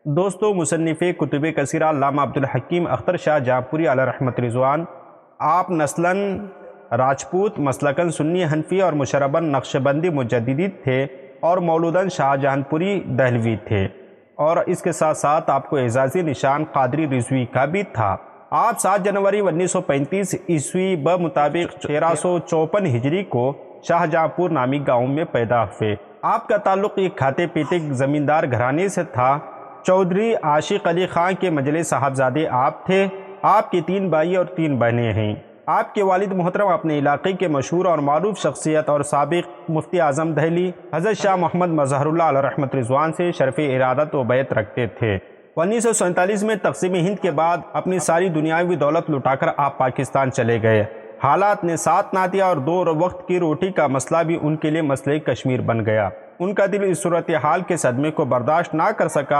दोस्तों, मुसन्निफ़े कुतुब कसीरा अल्लामा अब्दुल हकीम अख्तर शाह जहाँपुरी अलैहि रहमत रिज़वान, आप नस्लन राजपूत, मसलकन सुन्नी हनफी और मुशरबन नक्शबंदी मुजद्दिदी थे और मौलूदन शाहजहानपुरी दहलवी थे, और इसके साथ साथ आपको एजाज़ी निशान कादरी रिजवी का भी था। आप 7 जनवरी 1935 ईस्वी ब मुताबिक 1354 हिजरी को शाहजहाँपुर नामी गाँव में पैदा हुए। आपका ताल्लुक़ एक खाते पीते ज़मींदार घराने से था। चौधरी आशिक अली ख़ान के मजले साहबजादे आप थे। आपके 3 भाई और 3 बहनें हैं। आपके वालिद मोहतरम अपने इलाके के मशहूर और मारूफ शख्सियत और साबिक़ मुफ्ती आज़म दहली हज़रत शाह मोहम्मद मज़हरुल्लाह अलैहि रहमत रिज़वान से शरफ़ इरादत व बैत रखते थे। 1947 में तक़सीम हिंद के बाद अपनी सारी दुनियावी दौलत लुटाकर आप पाकिस्तान चले गए। हालात ने साथ ना दिया और 2 वक्त की रोटी का मसला भी उनके लिए मसले कश्मीर बन गया। उनका दिल इस सूरत हाल के सदमे को बर्दाश्त ना कर सका